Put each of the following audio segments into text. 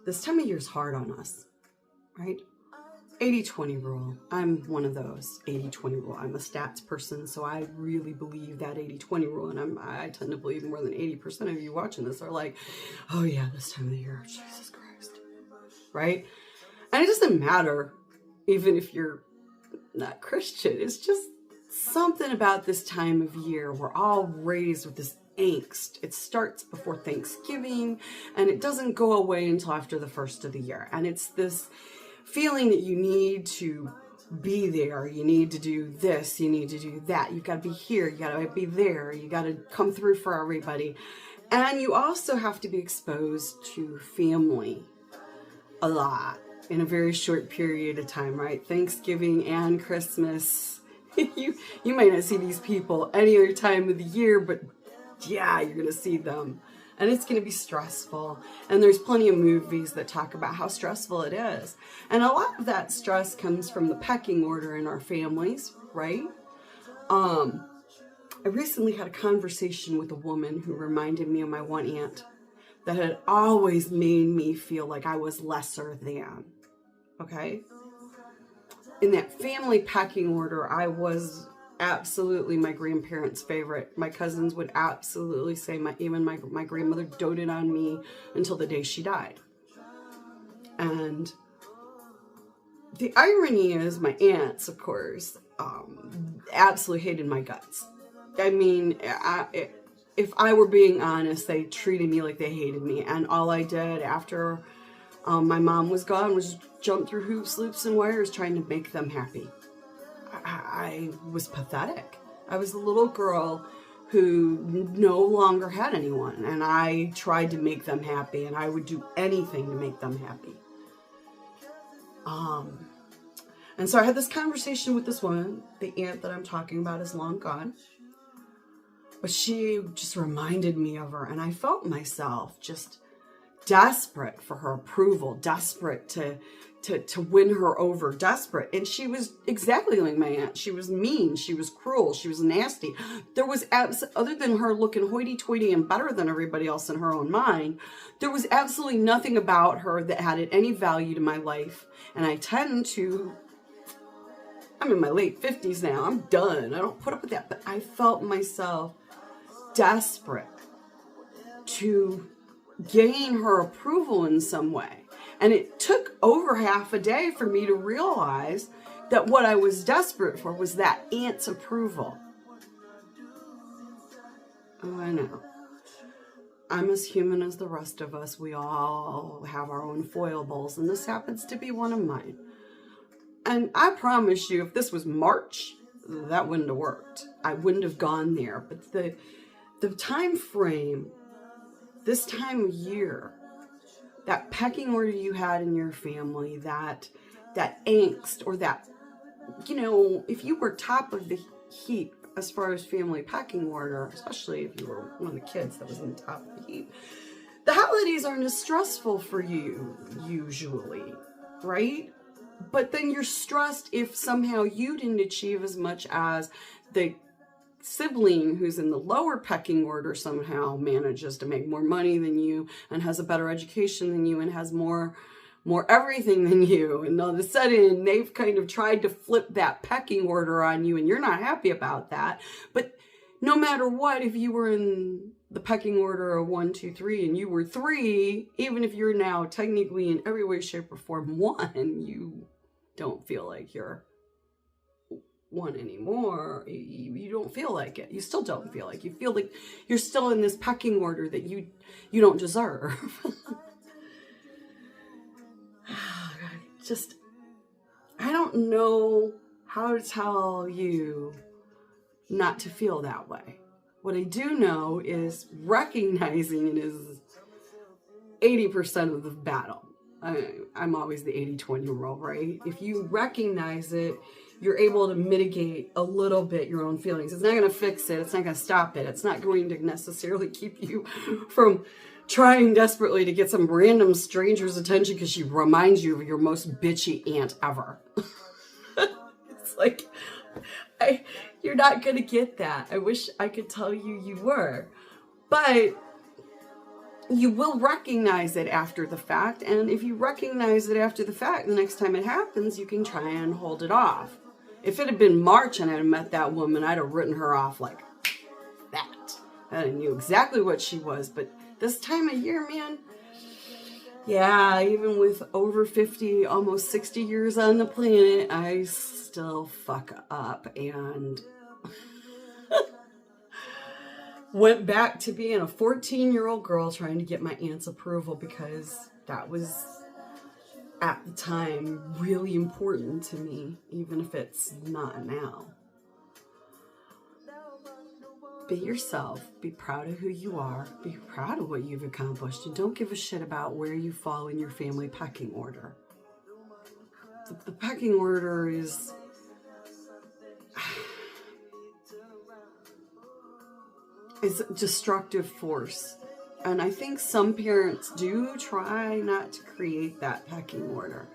this time of year is hard on us, right? 80-20 rule. I'm one of those 80-20 rule. I'm a stats person, so I really believe that 80-20 rule, and I tend to believe more than 80% of you watching this are like, oh yeah, this time of the year, Jesus Christ, right? And it doesn't matter even if you're not Christian. It's just something about this time of year. We're all raised with this angst. It starts before Thanksgiving, and it doesn't go away until after the first of the year. And it's this feeling that you need to be there, you need to do this, you need to do that, you've got to be here, you got to be there, you got to come through for everybody. And you also have to be exposed to family a lot in a very short period of time, right? Thanksgiving and Christmas. you might not see these people any other time of the year, but yeah, you're gonna see them. And it's going to be stressful. And there's plenty of movies that talk about how stressful it is. And a lot of that stress comes from the pecking order in our families, right? I recently had a conversation with a woman who reminded me of my one aunt that had always made me feel like I was lesser than, okay? In that family pecking order, I was absolutely my grandparents' favorite. My cousins would absolutely say even my grandmother doted on me until the day she died. And the irony is my aunts, of course, absolutely hated my guts. I mean, if I were being honest, they treated me like they hated me. And all I did after my mom was gone was jump through hoops, loops, and wires trying to make them happy. I was pathetic. I was a little girl who no longer had anyone, and I tried to make them happy, and I would do anything to make them happy. And so I had this conversation with this woman. The aunt that I'm talking about is long gone, but she just reminded me of her, and I felt myself just desperate for her approval, desperate to win her over, desperate. And she was exactly like my aunt. She was mean, she was cruel, she was nasty. There was, other than her looking hoity-toity and better than everybody else in her own mind, there was absolutely nothing about her that added any value to my life. And I'm in my late 50s now, I'm done, I don't put up with that. But I felt myself desperate to gain her approval in some way. And it took over half a day for me to realize that what I was desperate for was that aunt's approval. Oh, I know. I'm as human as the rest of us. We all have our own foibles, and this happens to be one of mine. And I promise you, if this was March, that wouldn't have worked. I wouldn't have gone there. But the time frame, this time of year, that pecking order you had in your family, that angst, or that, if you were top of the heap as far as family pecking order, especially if you were one of the kids that was in the top of the heap, the holidays aren't as stressful for you, usually, right? But then you're stressed if somehow you didn't achieve as much as the sibling who's in the lower pecking order somehow manages to make more money than you and has a better education than you and has more everything than you, and all of a sudden they've kind of tried to flip that pecking order on you, and you're not happy about that. But no matter what, if you were in the pecking order of 1, 2, 3 and you were 3, even if you're now technically in every way, shape, or form 1, you don't feel like you're 1 anymore. You don't feel like it. You still don't feel like. You feel like you're still in this pecking order that you don't deserve. I don't know how to tell you not to feel that way. What I do know is recognizing it is 80% of the battle. I'm always the 80-20 rule, right? If you recognize it, you're able to mitigate a little bit your own feelings. It's not going to fix it. It's not going to stop it. It's not going to necessarily keep you from trying desperately to get some random stranger's attention because she reminds you of your most bitchy aunt ever. It's like, you're not going to get that. I wish I could tell you you were. But you will recognize it after the fact. And if you recognize it after the fact, the next time it happens, you can try and hold it off. If it had been March and I had met that woman, I'd have written her off like that. I knew exactly what she was. But this time of year, man, yeah, even with over 50, almost 60 years on the planet, I still fuck up and went back to being a 14-year-old girl trying to get my aunt's approval because that was, at the time, really important to me, even if it's not now. Be yourself. Be proud of who you are. Be proud of what you've accomplished. And don't give a shit about where you fall in your family pecking order. The pecking order is... it's a destructive force. And I think some parents do try not to create that pecking order.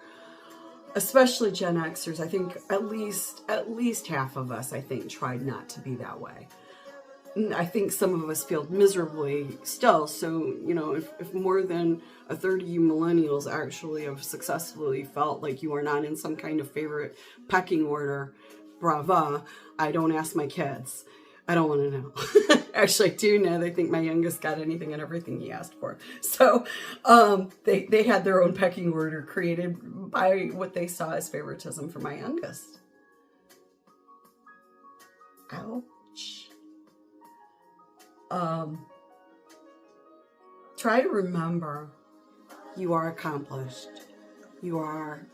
Especially Gen Xers. I think at least half of us, I think, tried not to be that way. I think some of us failed miserably still. So, you know, if more than a third of you millennials actually have successfully felt like you are not in some kind of favorite pecking order, brava. I don't ask my kids. I don't want to know. Actually, I do know. They think my youngest got anything and everything he asked for. So they had their own pecking order created by what they saw as favoritism for my youngest. Ouch. Try to remember you are accomplished. You are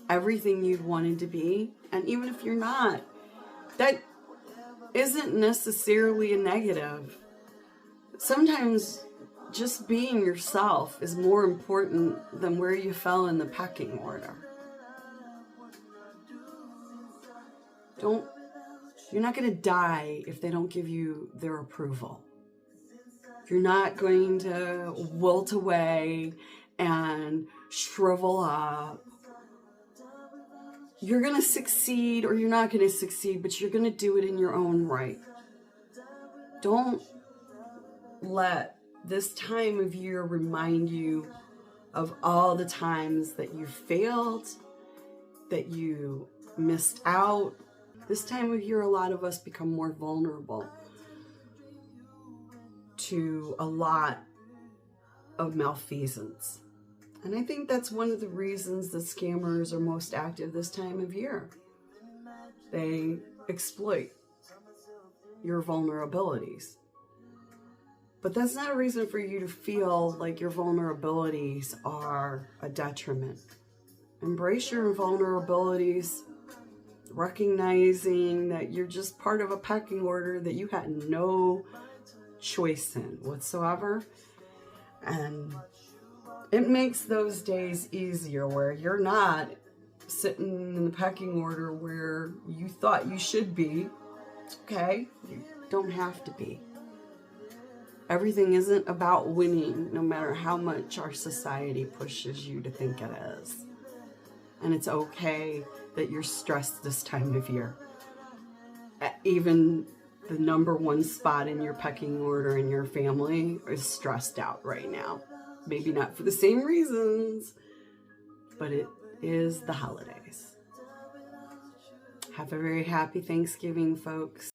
everything you've wanted to be. And even if you're not, that isn't necessarily a negative. Sometimes just being yourself is more important than where you fell in the pecking order. You're not going to die if they don't give you their approval. You're not going to wilt away and shrivel up. You're going to succeed or you're not going to succeed, but you're going to do it in your own right. Don't let this time of year remind you of all the times that you failed, that you missed out. This time of year, a lot of us become more vulnerable to a lot of malfeasance. And I think that's one of the reasons that scammers are most active this time of year. They exploit your vulnerabilities. But that's not a reason for you to feel like your vulnerabilities are a detriment. Embrace your vulnerabilities, recognizing that you're just part of a pecking order that you had no choice in whatsoever. And it makes those days easier where you're not sitting in the pecking order where you thought you should be. Okay, you don't have to be. Everything isn't about winning, no matter how much our society pushes you to think it is. And it's okay that you're stressed this time of year. Even the number one spot in your pecking order in your family is stressed out right now. Maybe not for the same reasons, but it is the holidays. Have a very happy Thanksgiving, folks.